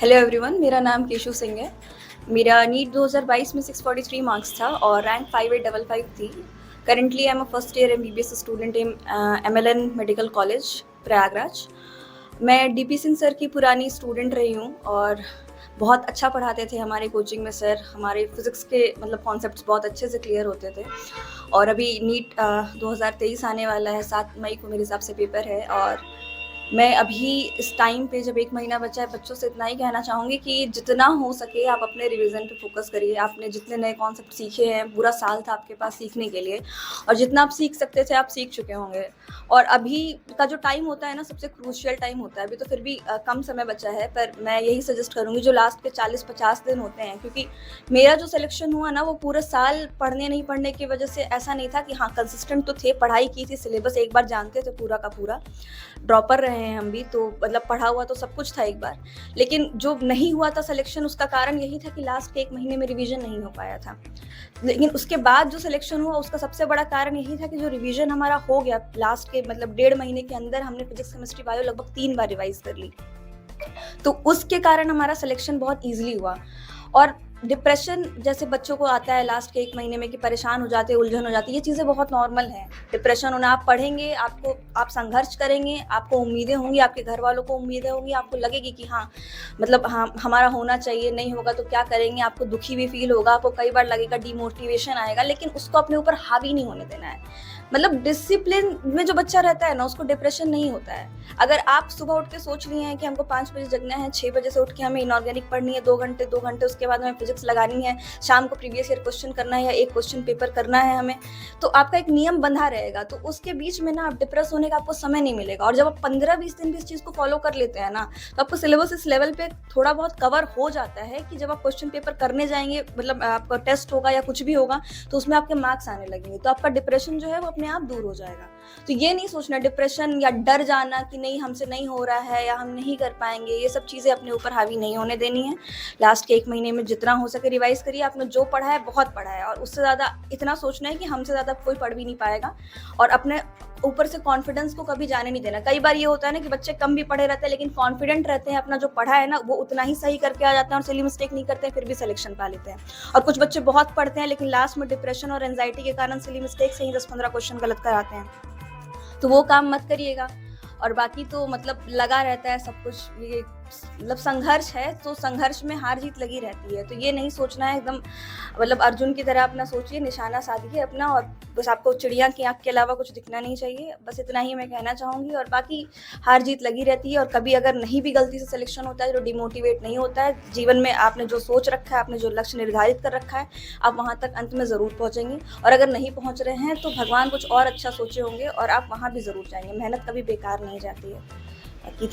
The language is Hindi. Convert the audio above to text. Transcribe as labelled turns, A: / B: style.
A: हेलो एवरीवन, मेरा नाम केशु सिंह है। मेरा नीट 2022 में 643 मार्क्स था और रैंक 5855 थी। Currently I am a first year MBBS student in MLN medical college Prayagraj. मैं डीपी सिंह सर की पुरानी स्टूडेंट रही हूँ और बहुत अच्छा पढ़ाते थे हमारे कोचिंग में सर। हमारे फिज़िक्स के मतलब कॉन्सेप्ट्स बहुत अच्छे से क्लियर होते थे। और अभी नीट 2023 आने वाला है, 7 मई को मेरे हिसाब से पेपर है। और मैं अभी इस टाइम पे जब 1 महीना बचा है, बच्चों से इतना ही कहना चाहूँगी कि जितना हो सके आप अपने रिवीजन पे फोकस करिए। आपने जितने नए कॉन्सेप्ट सीखे हैं, पूरा साल था आपके पास सीखने के लिए और जितना आप सीख सकते थे आप सीख चुके होंगे। और अभी का जो टाइम होता है ना, सबसे क्रूशियल टाइम होता है। अभी तो फिर भी कम समय बचा है, पर मैं यही सजेस्ट करूँगी जो लास्ट के 40-50 दिन होते हैं, क्योंकि मेरा जो सिलेक्शन हुआ ना वो पूरा साल पढ़ने नहीं पढ़ने की वजह से ऐसा नहीं था कि हाँ कंसिस्टेंट तो थे, पढ़ाई की थी, सिलेबस एक बार जानते थे पूरा का पूरा, ड्रॉपर रहे हैं हम भी, तो मतलब पढ़ा हुआ तो सब कुछ था एक बार। लेकिन जो नहीं हुआ था सिलेक्शन, उसका कारण यही था कि लास्ट के 1 महीने में रिवीजन नहीं हो पाया था। लेकिन उसके बाद जो सिलेक्शन हुआ उसका सबसे बड़ा कारण यही था कि जो रिवीजन हमारा हो गया लास्ट के मतलब 1.5 महीने के अंदर, हमने फिजिक्स केमिस्ट्री बायो लगभग 3 बार रिवाइज कर ली। तो उसके कारण हमारा सिलेक्शन बहुत ईजिली हुआ। और डिप्रेशन जैसे बच्चों को आता है लास्ट के 1 महीने में कि परेशान हो जाते हैं, उलझन हो जाती है, ये चीज़ें बहुत नॉर्मल हैं। डिप्रेशन होना, आप पढ़ेंगे, आप संघर्ष करेंगे, आपको उम्मीदें होंगी, आपके घर वालों को उम्मीदें होंगी, आपको लगेगी कि हाँ मतलब हाँ हमारा होना चाहिए, नहीं होगा तो क्या करेंगे, आपको दुखी भी फील होगा, आपको कई बार लगेगा, डिमोटिवेशन आएगा, लेकिन उसको अपने ऊपर हावी नहीं होने देना है। मतलब डिसिप्लिन में जो बच्चा रहता है ना, उसको डिप्रेशन नहीं होता है। अगर आप सुबह उठ के सोच लिए हैं कि हमको 5 बजे जगना है, 6 बजे से उठ के हमें इनऑर्गेनिक पढ़नी है 2 घंटे, उसके बाद हमें फिजिक्स लगानी है, शाम को प्रीवियस ईयर क्वेश्चन करना है या एक क्वेश्चन पेपर करना है हमें, तो आपका एक नियम बंधा रहेगा। तो उसके बीच में ना आप डिप्रेस होने का आपको समय नहीं मिलेगा। और जब आप 15-20 दिन भी इस चीज़ को फॉलो कर लेते हैं ना, तो आपको सिलेबस इस लेवल पे थोड़ा बहुत कवर हो जाता है कि जब आप क्वेश्चन पेपर करने जाएंगे, मतलब आपका टेस्ट होगा या कुछ भी होगा, तो उसमें आपके मार्क्स आने लगेंगे, तो आपका डिप्रेशन जो है वो अपने आप दूर हो जाएगा। तो ये नहीं सोचना डिप्रेशन या डर जाना कि नहीं हमसे नहीं हो रहा है या हम नहीं कर पाएंगे, ये सब चीज़ें अपने ऊपर हावी नहीं होने देनी है। लास्ट के 1 महीने में जितना हो सके रिवाइज करिए। आपने जो पढ़ा है बहुत पढ़ा है, और उससे ज़्यादा इतना सोचना है कि हमसे ज़्यादा कोई पढ़ भी नहीं पाएगा। और अपने ऊपर से कॉन्फिडेंस को कभी जाने नहीं देना। कई बार ये होता है ना कि बच्चे कम भी पढ़े रहते हैं लेकिन कॉन्फिडेंट रहते हैं, अपना जो पढ़ा है ना वो उतना ही सही करके आ जाते हैं और सिली मिस्टेक नहीं करते हैं, फिर भी सिलेक्शन पा लेते हैं। और कुछ बच्चे बहुत पढ़ते हैं लेकिन लास्ट में डिप्रेशन और एंजाइटी के कारण सिली मिस्टेक से ही 10-15 क्वेश्चन गलत कराते हैं। तो वो काम मत करिएगा। और बाकी तो मतलब लगा रहता है सब कुछ, ये मतलब संघर्ष है, तो संघर्ष में हार जीत लगी रहती है। तो ये नहीं सोचना है एकदम मतलब अर्जुन की तरह अपना सोचिए, निशाना साधिए अपना, और बस आपको चिड़िया की आँख के अलावा कुछ दिखना नहीं चाहिए। बस इतना ही मैं कहना चाहूँगी। और बाकी हार जीत लगी रहती है, और कभी अगर नहीं भी गलती से सिलेक्शन होता है, जो डिमोटिवेट नहीं होता है। जीवन में आपने जो सोच रखा है, आपने जो लक्ष्य निर्धारित कर रखा है, आप वहाँ तक अंत में ज़रूर पहुँचेंगे। और अगर नहीं पहुँच रहे हैं तो भगवान कुछ और अच्छा सोचे होंगे और आप वहाँ भी ज़रूर जाएंगे। मेहनत कभी बेकार नहीं जाती है। बाकी